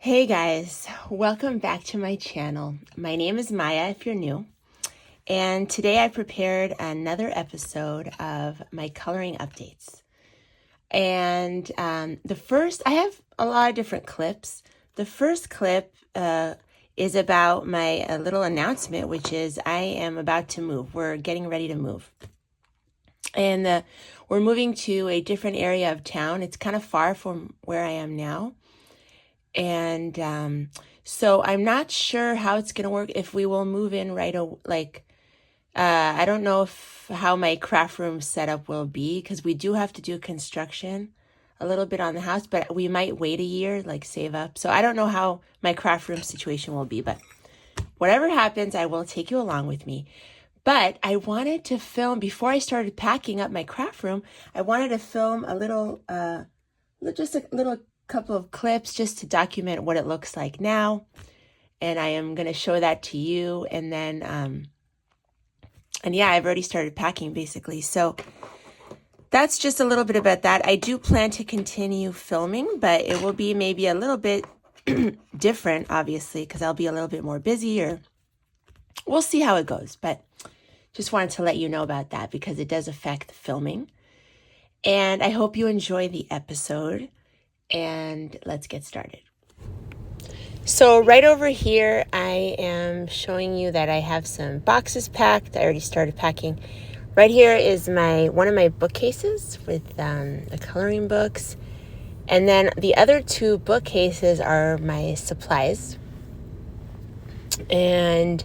Hey guys, welcome back to my channel. My name is Maya if you're new, and today I prepared another episode of my coloring updates. And I have a lot of different clips. The first clip is about my little announcement, which is I am about to move. We're getting ready to move. And we're moving to a different area of town. It's kind of far from where I am now. And so I'm not sure how it's going to work, if we will move in right away. I don't know how my craft room setup will be, because we do have to do construction a little bit on the house, but we might wait a year, save up. So I don't know how my craft room situation will be, but whatever happens, I will take you along with me. But I wanted to film, before I started packing up my craft room, I wanted to film a little, just a little couple of clips just to document what it looks like now. And I am going to show that to you. And then, and yeah, I've already started packing basically. So that's just a little bit about that. I do plan to continue filming, but it will be maybe a little bit different, obviously, because I'll be a little bit more busy, or we'll see how it goes. But just wanted to let you know about that because it does affect the filming. And I hope you enjoy the episode. And let's get started. So right over here, I am showing you that I have some boxes packed. I already started packing. Right here is one of my bookcases with the coloring books. And then the other two bookcases are my supplies. And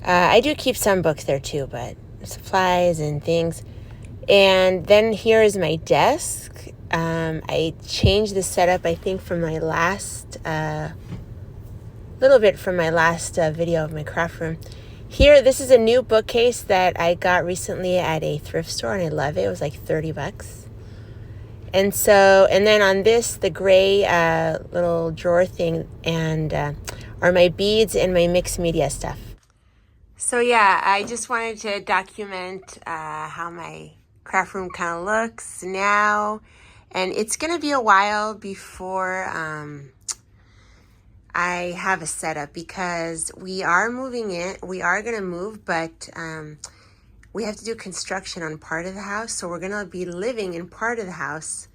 I do keep some books there too, but supplies and things. And then here is my desk. I changed the setup, I think, from my last, little bit from my last video of my craft room. Here, this is a new bookcase that I got recently at a thrift store, and I love it. It was like $30. And then on this, the gray little drawer thing, and are my beads and my mixed media stuff. So yeah, I just wanted to document how my craft room kind of looks now. And it's going to be a while before I have a setup, because we are moving in. We are going to move, but we have to do construction on part of the house. So we're going to be living in part of the house.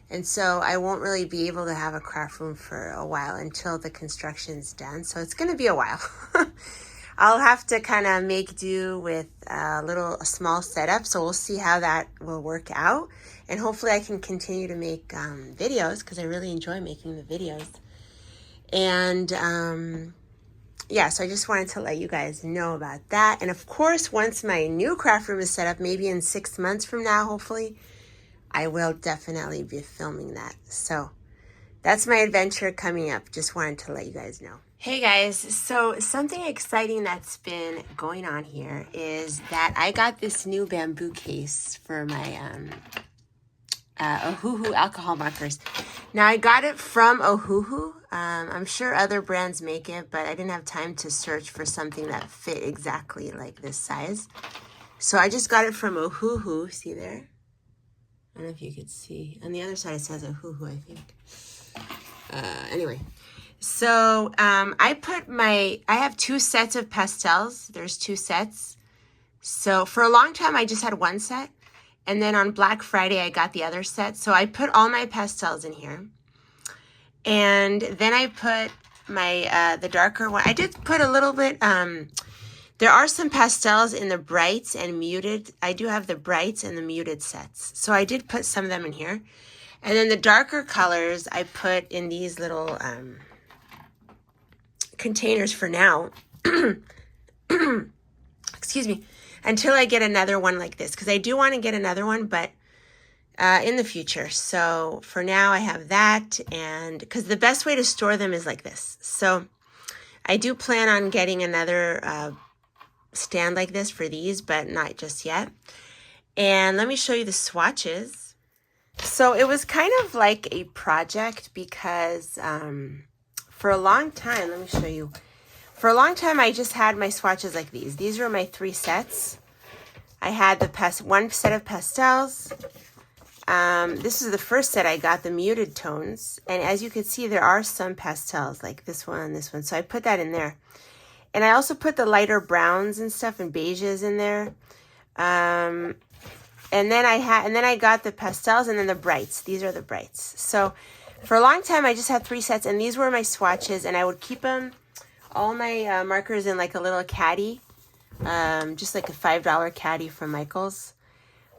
And so I won't really be able to have a craft room for a while until the construction's done. So it's going to be a while. I'll have to kind of make do with a small setup. So we'll see how that will work out. And hopefully I can continue to make videos, because I really enjoy making the videos. And yeah, so I just wanted to let you guys know about that. And of course, once my new craft room is set up, maybe in 6 months from now, hopefully, I will definitely be filming that. So that's my adventure coming up. Just wanted to let you guys know. Hey guys, so something exciting that's been going on here is that I got this new bamboo case for my Ohuhu alcohol markers. Now I got it from Ohuhu. I'm sure other brands make it, but I didn't have time to search for something that fit exactly like this size. So I just got it from Ohuhu. See there? I don't know if you could see. On the other side it says Ohuhu, I think. Anyway. So I have 2 sets of pastels. There's 2 sets. So for a long time, I just had 1 set. And then on Black Friday, I got the other set. So I put all my pastels in here. And then I put my the darker one. I did put a little bit. There are some pastels in the brights and muted. I do have the brights and the muted sets. So I did put some of them in here. And then the darker colors, I put in these little containers for now. Excuse me. Until I get another one like this, because I do want to get another one, but in the future. So for now I have that, and because the best way to store them is like this. So I do plan on getting another stand like this for these, but not just yet. And let me show you the swatches. So it was kind of like a project, because for a long time, let me show you. For a long time, I just had my swatches like these. These were my 3 sets. I had the one set of pastels. This is the first set I got, the muted tones. And as you can see, there are some pastels like this one and this one. So I put that in there. And I also put the lighter browns and stuff and beiges in there. And then I got the pastels and then the brights. These are the brights. So for a long time, I just had 3 sets, and these were my swatches, and I would keep them, all my markers, in like a little caddy, just like a $5 caddy from Michael's.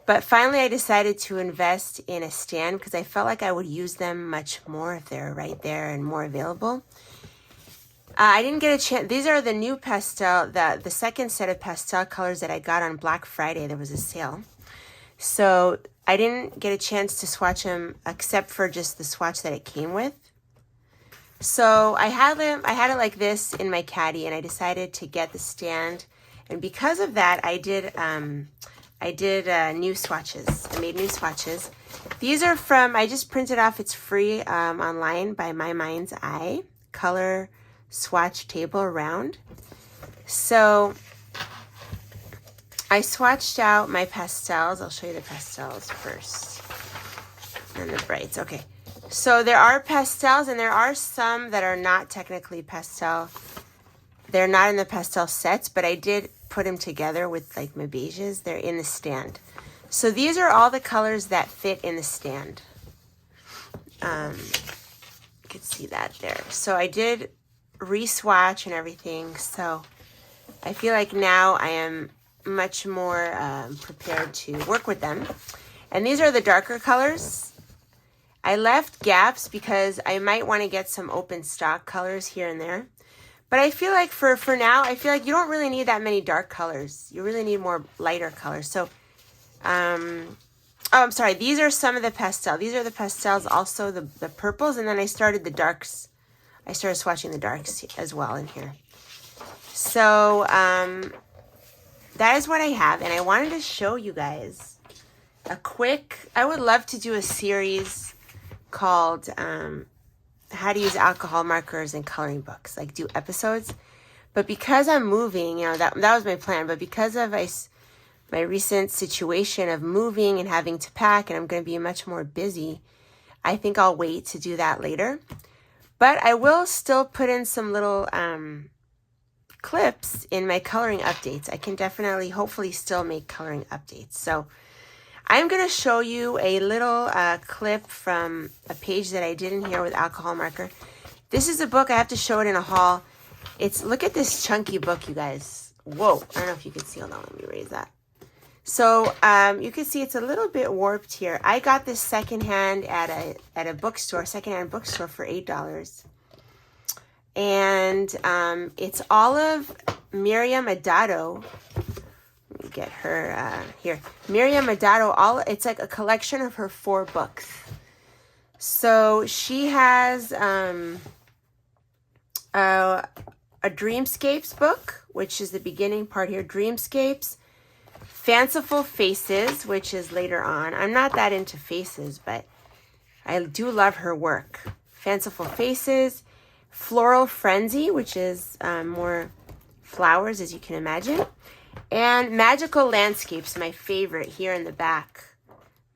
But finally, I decided to invest in a stand because I felt like I would use them much more if they're right there and more available. I didn't get a chance. These are the new pastel, the second set of pastel colors that I got on Black Friday. There was a sale. So I didn't get a chance to swatch them except for just the swatch that it came with. So I had it like this in my caddy, and I decided to get the stand. And because of that, I did new swatches. I made new swatches. These are from, I just printed off, it's free online by My Mind's Eye color swatch table round. So I swatched out my pastels. I'll show you the pastels first and the brights. Okay, so there are pastels, and there are some that are not technically pastel. They're not in the pastel sets, but I did put them together with like my beiges. They're in the stand. So these are all the colors that fit in the stand. You can see that there. So I did re-swatch and everything. So I feel like now I am much more prepared to work with them. And these are the darker colors. I left gaps because I might want to get some open stock colors here and there. But I feel like for now, I feel like you don't really need that many dark colors. You really need more lighter colors. So, oh, I'm sorry. These are some of the pastel. These are the pastels, also the purples. And then I started the darks. I started swatching the darks as well in here. So, that is what I have. And I wanted to show you guys a quick, I would love to do a series called, how to use alcohol markers in coloring books, like do episodes. But because I'm moving, that was my plan. But because of my recent situation of moving and having to pack, and I'm going to be much more busy, I think I'll wait to do that later. But I will still put in some little clips in my coloring updates. I can definitely, hopefully, still make coloring updates. So I'm going to show you a little clip from a page that I did in here with alcohol marker. This is a book. I have to show it in a haul. Look at this chunky book, you guys. Whoa. I don't know if you can see. Hold on. Let me raise that. So you can see it's a little bit warped here. I got this secondhand at a bookstore, secondhand bookstore for $8. And it's all of Miriam Adado. Get her here. Miriam Adado, it's like a collection of her 4 books. So she has a Dreamscapes book, which is the beginning part here. Dreamscapes. Fanciful Faces, which is later on. I'm not that into faces, but I do love her work. Fanciful Faces. Floral Frenzy, which is more flowers, as you can imagine. And Magical Landscapes, my favorite, here in the back.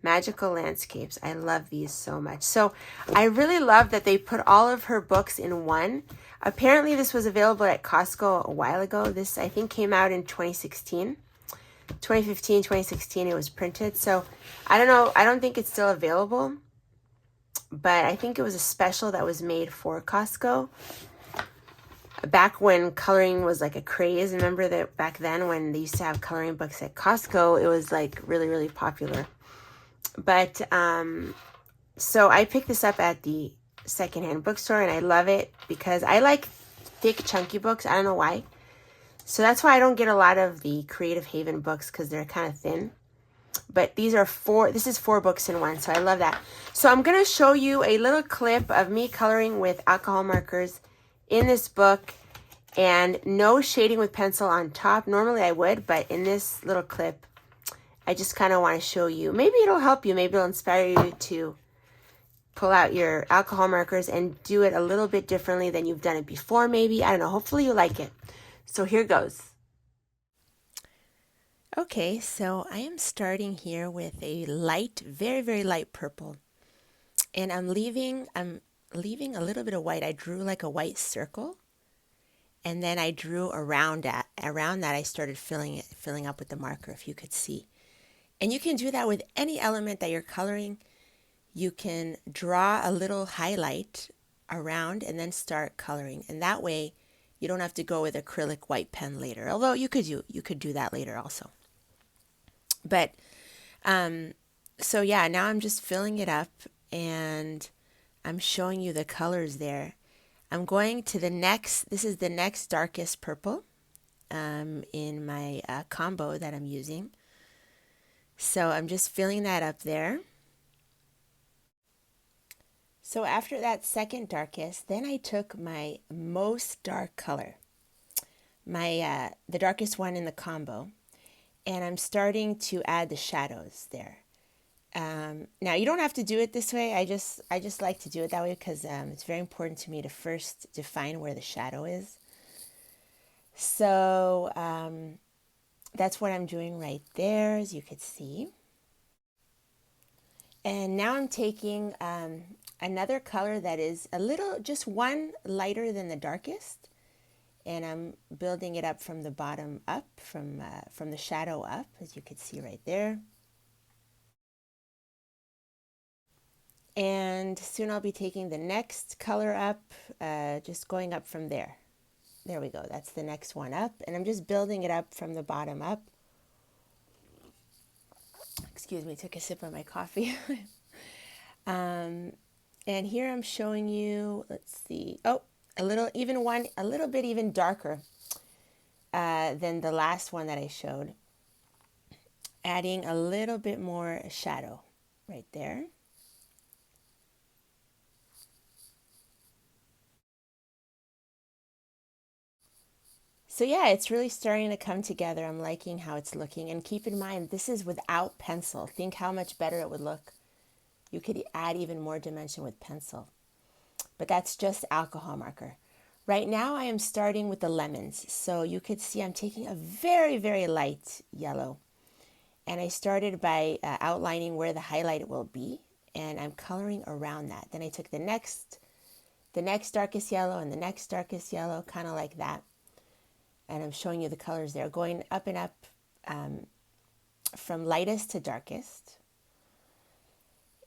Magical Landscapes. I love these so much. So I really love that they put all of her books in one. Apparently this was available at Costco a while ago. This, I think, came out in 2016. 2015, 2016, it was printed. So I don't know. I don't think it's still available. But I think it was a special that was made for Costco. Back when coloring was like a craze. Remember that back then when they used to have coloring books at Costco, it was like really, really popular. But so I picked this up at the secondhand bookstore, and I love it because I like thick, chunky books. I don't know why. So that's why I don't get a lot of the Creative Haven books, because they're kind of thin. But this is 4 books in one, so I love that. So I'm going to show you a little clip of me coloring with alcohol markers in this book, and no shading with pencil on top. Normally I would, but in this little clip, I just kind of want to show you. Maybe it'll help you. Maybe it'll inspire you to pull out your alcohol markers and do it a little bit differently than you've done it before, maybe. I don't know. Hopefully you like it. So here goes. Okay, so I am starting here with a light, very, very light purple. And I'm leaving a little bit of white. I drew like a white circle, and then I drew around that I started filling up with the marker, if you could see. And you can do that with any element that you're coloring. You can draw a little highlight around and then start coloring. And that way you don't have to go with acrylic white pen later. Although you could do that later also. But so yeah, now I'm just filling it up and I'm showing you the colors there. I'm going to this is the next darkest purple in my combo that I'm using. So I'm just filling that up there. So after that second darkest, then I took my most dark color, the darkest one in the combo, and I'm starting to add the shadows there. Now you don't have to do it this way. I just like to do it that way because it's very important to me to first define where the shadow is. So that's what I'm doing right there, as you could see. And now I'm taking another color that is just one lighter than the darkest, and I'm building it up from the bottom up, from the shadow up, as you could see right there. And soon I'll be taking the next color up, just going up from there. There we go. That's the next one up, and I'm just building it up from the bottom up. Excuse me, took a sip of my coffee. And here I'm showing you, let's see, a little bit even darker than the last one that I showed. Adding a little bit more shadow right there. So yeah, it's really starting to come together. I'm liking how it's looking. And keep in mind, this is without pencil. Think how much better it would look. You could add even more dimension with pencil. But that's just alcohol marker. Right now I am starting with the lemons. So you could see I'm taking a very, very light yellow. And I started by outlining where the highlight will be. And I'm coloring around that. Then I took the next darkest yellow and the next darkest yellow, kind of like that. And I'm showing you the colors there, going up and up from lightest to darkest.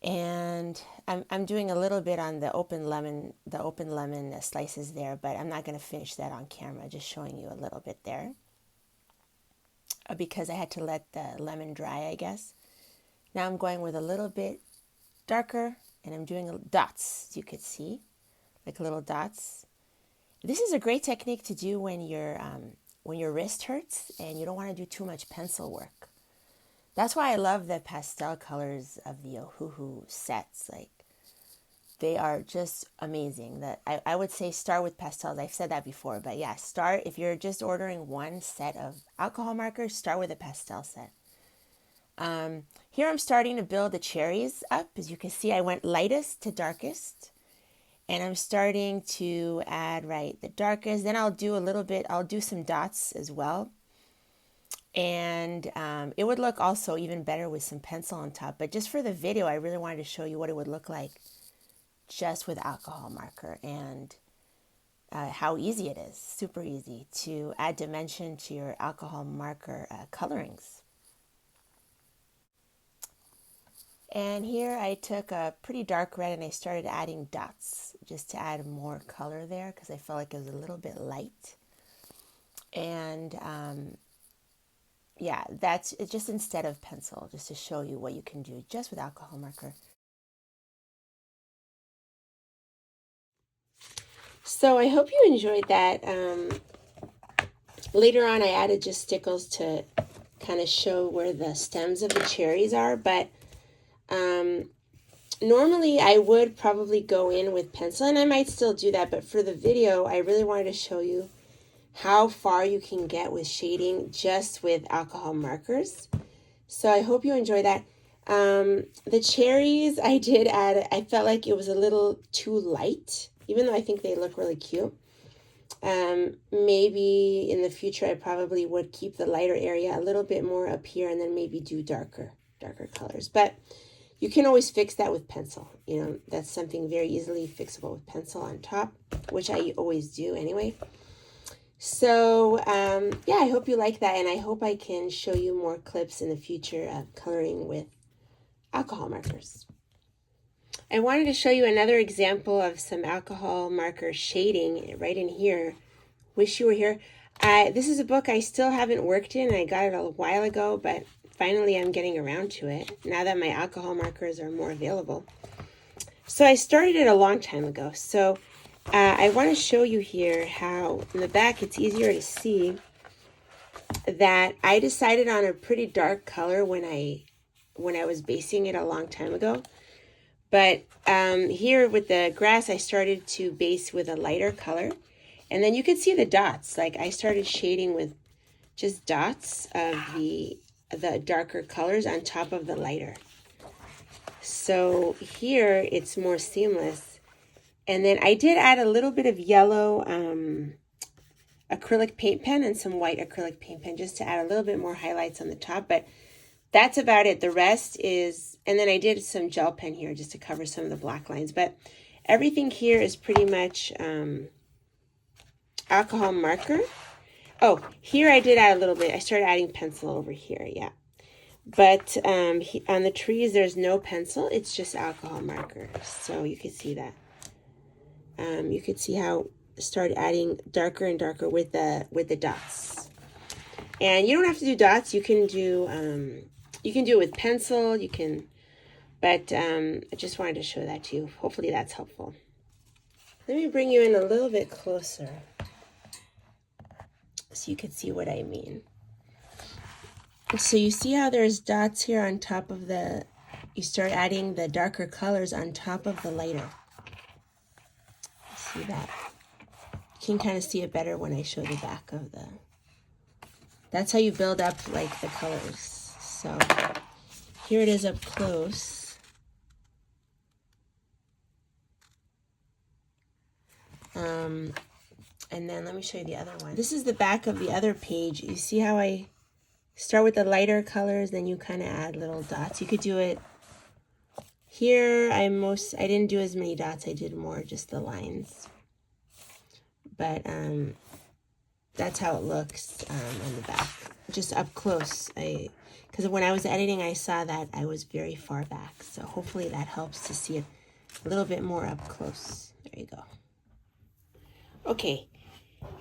And I'm doing a little bit on the open lemon slices there, but I'm not going to finish that on camera, just showing you a little bit there. Because I had to let the lemon dry, I guess. Now I'm going with a little bit darker, and I'm doing dots, as you could see, like little dots. This is a great technique to do when your wrist hurts and you don't want to do too much pencil work. That's why I love the pastel colors of the Ohuhu sets. Like, they are just amazing. I would say start with pastels. I've said that before, but yeah, if you're just ordering one set of alcohol markers, start with a pastel set. Here I'm starting to build the cherries up. As you can see, I went lightest to darkest. And I'm starting to add, the darkest. Then I'll do some dots as well. And it would look also even better with some pencil on top. But just for the video, I really wanted to show you what it would look like just with alcohol marker, and how easy it is. Super easy to add dimension to your alcohol marker colorings. And here I took a pretty dark red and I started adding dots just to add more color there, because I felt like it was a little bit light. And yeah, that's it, just instead of pencil, just to show you what you can do just with alcohol marker. So I hope you enjoyed that. Later on I added just stickles to kind of show where the stems of the cherries are, but normally I would probably go in with pencil, and I might still do that, but for the video I really wanted to show you how far you can get with shading just with alcohol markers. So I hope you enjoy that. The cherries I did add, I felt like it was a little too light, even though I think they look really cute. Maybe in the future, I probably would keep the lighter area a little bit more up here and then maybe do darker colors. But you can always fix that with pencil. You know, that's something very easily fixable with pencil on top, which I always do anyway. So, yeah, I hope you like that. And I hope I can show you more clips in the future of coloring with alcohol markers. I wanted to show you another example of some alcohol marker shading right in here. Wish you were here. This is a book I still haven't worked in. I got it a while ago, but finally I'm getting around to it now that my alcohol markers are more available. So I started it a long time ago. So I want to show you here how in the back it's easier to see that I decided on a pretty dark color when I was basing it a long time ago. But here with the grass, I started to base with a lighter color. And then you could see the dots. Like I started shading with just dots of the darker colors on top of the lighter. So here it's more seamless. And then I did add a little bit of yellow acrylic paint pen and some white acrylic paint pen just to add a little bit more highlights on the top. But that's about it. The rest is, and then I did some gel pen here just to cover some of the black lines. But everything here is pretty much alcohol marker. Oh, here I did add a little bit. I started adding pencil over here, yeah. But on the trees, there's no pencil. It's just alcohol marker. So you can see that. You could see how I started adding darker and darker with the dots. And you don't have to do dots. You can do it with pencil. You can, but I just wanted to show that to you. Hopefully that's helpful. Let me bring you in a little bit closer so you can see what I mean. So you see how there's dots here on top of you start adding the darker colors on top of the lighter. See that? You can kind of see it better when I show the back of that's how you build up like the colors. So here it is up close. And then let me show you the other one. This is the back of the other page. You see how I start with the lighter colors, then you kind of add little dots. You could do it here. I didn't do as many dots. I did more just the lines. But that's how it looks on the back, just up close. Because when I was editing, I saw that I was very far back. So hopefully that helps to see it a little bit more up close. There you go. Okay,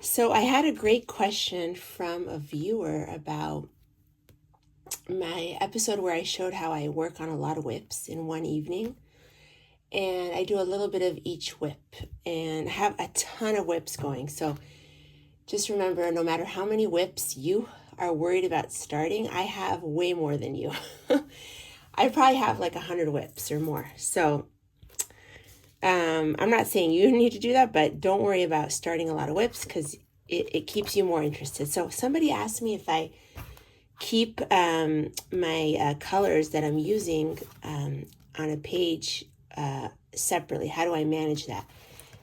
so I had a great question from a viewer about my episode where I showed how I work on a lot of whips in one evening. And I do a little bit of each whip and have a ton of whips going. So just remember, no matter how many whips you are worried about starting, I have way more than you. I probably have like 100 whips or more. So I'm not saying you need to do that, but don't worry about starting a lot of whips because it keeps you more interested. So somebody asked me if I keep my colors that I'm using on a page separately. How do I manage that?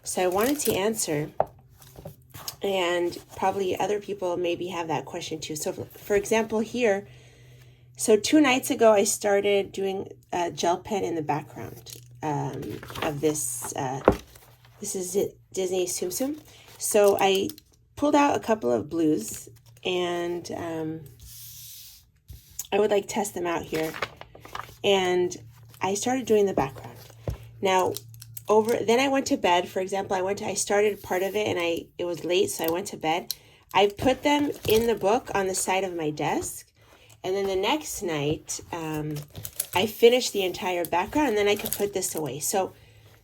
So I wanted to answer, and probably other people maybe have that question too. So for example here, so 2 nights ago I started doing gel pen in the background of this. This is Disney Tsum Tsum. So I pulled out a couple of blues and I would like test them out here. And I started doing the background. Now, then I went to bed. For example, I started part of it and it was late, so I went to bed. I put them in the book on the side of my desk. And then the next night, I finished the entire background and then I could put this away. So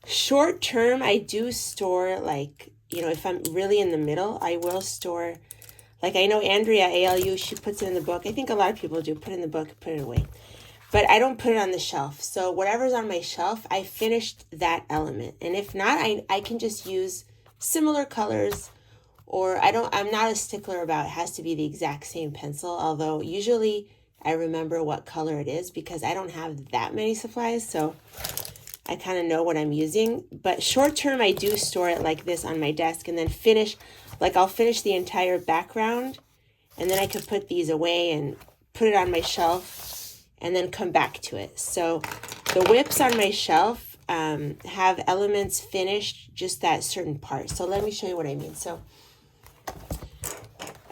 short term, I do store like, if I'm really in the middle, I will store, like I know Andrea, ALU, she puts it in the book. I think a lot of people do put it in the book, put it away. But I don't put it on the shelf. So whatever's on my shelf, I finished that element. And if not, I can just use similar colors, or I'm not a stickler about it has to be the exact same pencil. Although usually I remember what color it is because I don't have that many supplies. So I kind of know what I'm using. But short term, I do store it like this on my desk and then finish, like I'll finish the entire background and then I could put these away and put it on my shelf and then come back to it. So the whips on my shelf have elements finished just that certain part. So let me show you what I mean. So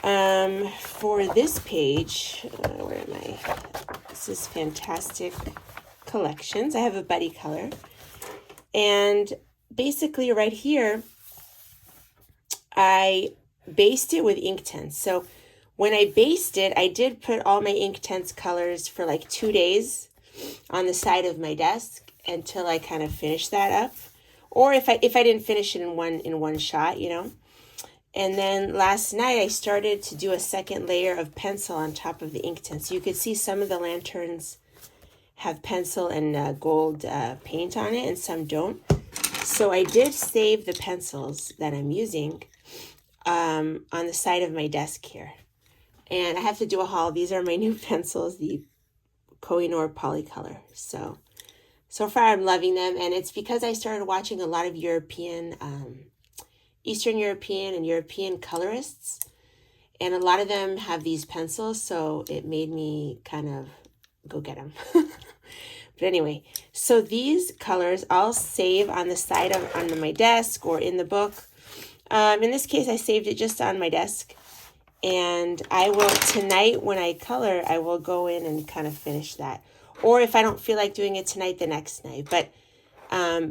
for this page, where am I? This is Fantastic Collections. I have a buddy color. And basically right here, I based it with Inktense. So when I based it, I did put all my Inktense colors for like 2 days on the side of my desk until I kind of finished that up. Or if I didn't finish it in one shot, you know. And then last night I started to do a second layer of pencil on top of the Inktense. So you could see some of the lanterns have pencil and gold paint on it and some don't. So I did save the pencils that I'm using on the side of my desk here. And I have to do a haul. These are my new pencils, the Koh-i-Noor Polycolor. So far I'm loving them. And it's because I started watching a lot of European, Eastern European and European colorists. And a lot of them have these pencils. So it made me kind of go get them. But anyway, so these colors I'll save on the side of on my desk or in the book. In this case, I saved it just on my desk. And I will, tonight when I color, I will go in and kind of finish that. Or if I don't feel like doing it tonight, the next night. But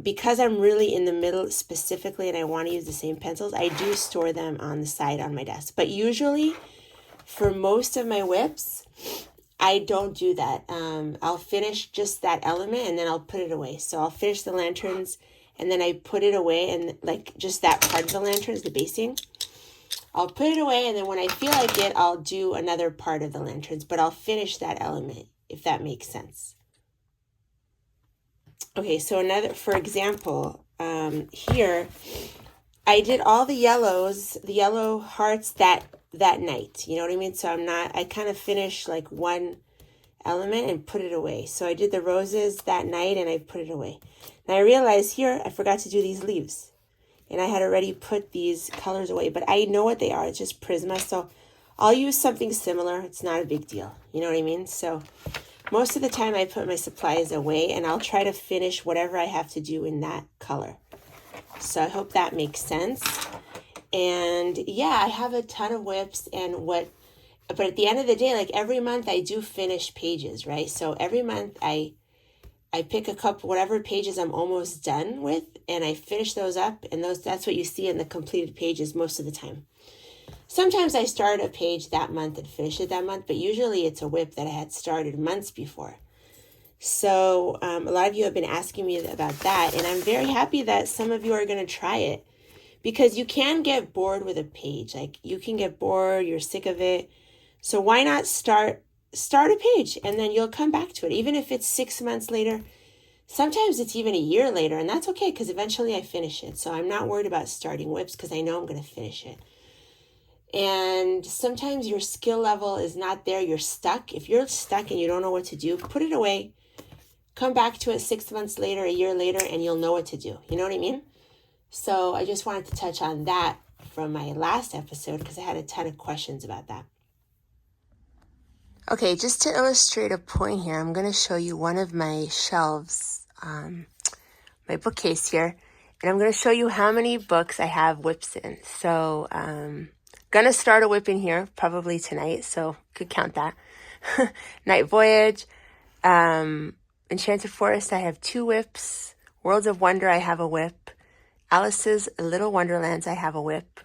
because I'm really in the middle specifically and I want to use the same pencils, I do store them on the side on my desk. But usually, for most of my whips, I don't do that. I'll finish just that element and then I'll put it away. So I'll finish the lanterns and then I put it away, and like just that part of the lanterns, the basing. I'll put it away, and then when I feel like it, I'll do another part of the lanterns, but I'll finish that element, if that makes sense. Okay, so another, for example, here, I did all the yellows, the yellow hearts that night, you know what I mean? So I kind of finished like one element and put it away. So I did the roses that night and I put it away. And I realized here, I forgot to do these leaves. And I had already put these colors away, but I know what they are. It's just Prisma. So I'll use something similar. It's not a big deal. You know what I mean? So most of the time I put my supplies away and I'll try to finish whatever I have to do in that color. So I hope that makes sense. And yeah, I have a ton of whips but at the end of the day, like every month I do finish pages, right? So every month I pick a couple, whatever pages I'm almost done with, and I finish those up, and that's what you see in the completed pages most of the time. Sometimes I start a page that month and finish it that month, but usually it's a whip that I had started months before. So a lot of you have been asking me about that, and I'm very happy that some of you are going to try it, because you can get bored with a page. Like you can get bored, you're sick of it. So why not start a page and then you'll come back to it, even if it's 6 months later. Sometimes it's even a year later, and that's okay because eventually I finish it. So I'm not worried about starting whips because I know I'm going to finish it. And sometimes your skill level is not there. You're stuck. If you're stuck and you don't know what to do, put it away. Come back to it 6 months later, a year later, and you'll know what to do. You know what I mean? So I just wanted to touch on that from my last episode because I had a ton of questions about that. Okay, just to illustrate a point here, I'm going to show you one of my shelves, my bookcase here, and I'm going to show you how many books I have whips in. So going to start a whip in here probably tonight, so could count that. Night Voyage, Enchanted Forest, I have 2 whips. Worlds of Wonder, I have a whip. Alice's Little Wonderlands, I have a whip.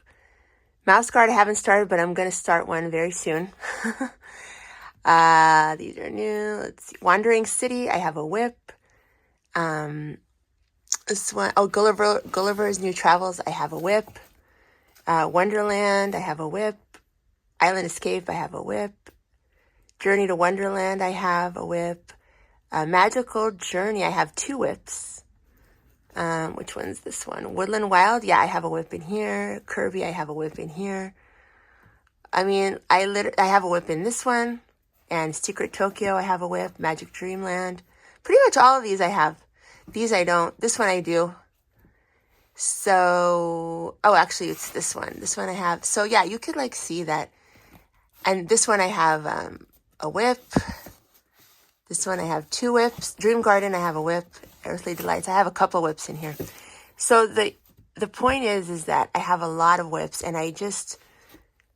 Mouse Guard, I haven't started, but I'm going to start one very soon. These are new. Let's see. Wandering City, I have a whip. This one, Gulliver's New Travels, I have a whip. Wonderland, I have a whip. Island Escape, I have a whip. Journey to Wonderland, I have a whip. Magical Journey, I have 2 whips. Which one's this one? Woodland Wild, yeah, I have a whip in here. Kirby, I have a whip in here. I mean, I have a whip in this one. And Secret Tokyo, I have a whip. Magic Dreamland. Pretty much all of these I have. These I don't. This one I do. So, oh, actually it's this one. This one I have. So yeah, you could like see that. And this one I have a whip. This one I have 2 whips. Dream Garden I have a whip. Earthly Delights I have a couple whips in here. So the point is that I have a lot of whips, and I just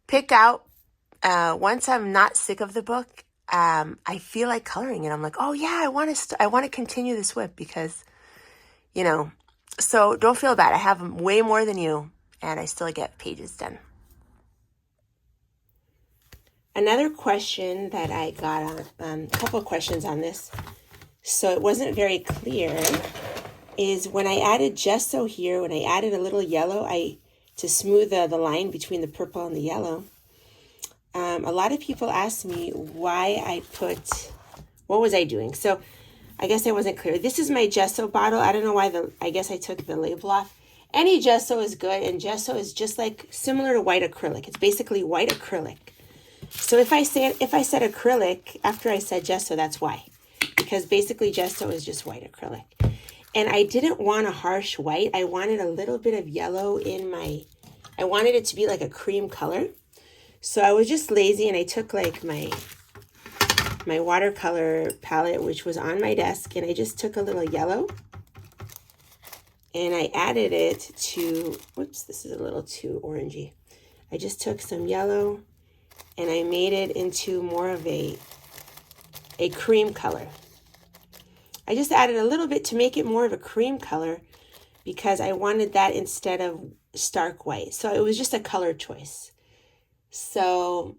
pick out once I'm not sick of the book. I feel like coloring it. I'm like, oh yeah, I want to continue this whip because, you know. So don't feel bad. I have way more than you, and I still get pages done. Another question that I got on, a couple of questions on this, so it wasn't very clear, is when I added gesso here, when I added a little yellow, to smooth the line between the purple and the yellow, a lot of people asked me why I put, what was I doing? So I guess I wasn't clear. This is my gesso bottle. I don't know why I guess I took the label off. Any gesso is good, and gesso is just like similar to white acrylic. It's basically white acrylic. So if I said acrylic after I said gesso, that's why. Because basically gesso is just white acrylic. And I didn't want a harsh white. I wanted a little bit of yellow I wanted it to be like a cream color. So I was just lazy, and I took like my watercolor palette, which was on my desk, and I just took a little yellow and I added it to, whoops, this is a little too orangey. I just took some yellow and I made it into more of a cream color. I just added a little bit to make it more of a cream color because I wanted that instead of stark white. So it was just a color choice. So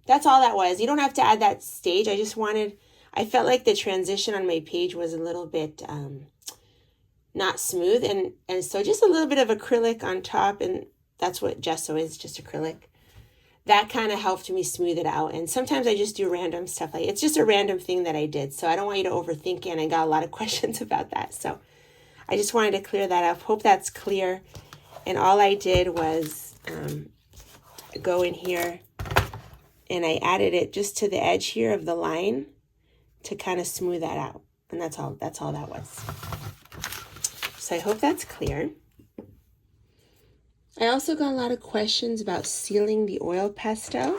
that's all that was. You don't have to add that stage. I felt like the transition on my page was a little bit not smooth. And so just a little bit of acrylic on top, and that's what gesso is, just acrylic. That kind of helped me smooth it out. And sometimes I just do random stuff. It's just a random thing that I did. So I don't want you to overthink it, and I got a lot of questions about that. So I just wanted to clear that up. Hope that's clear. And all I did was go in here and I added it just to the edge here of the line to kind of smooth that out. And that's all that was. So I hope that's clear. I also got a lot of questions about sealing the oil pastel.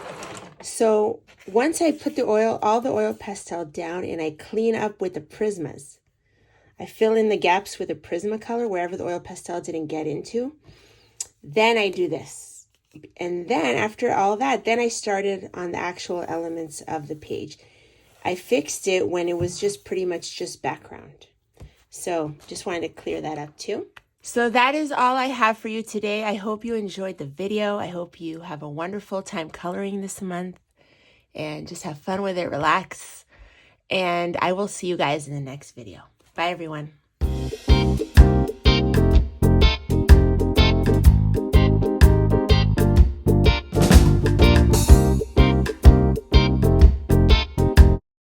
So once I put all the oil pastel down and I clean up with the Prismas, I fill in the gaps with a Prismacolor wherever the oil pastel didn't get into, then I do this. And then after all that, then I started on the actual elements of the page. I fixed it when it was just pretty much just background. So just wanted to clear that up too. So that is all I have for you today. I hope you enjoyed the video. I hope you have a wonderful time coloring this month and just have fun with it, relax. And I will see you guys in the next video. Bye, everyone.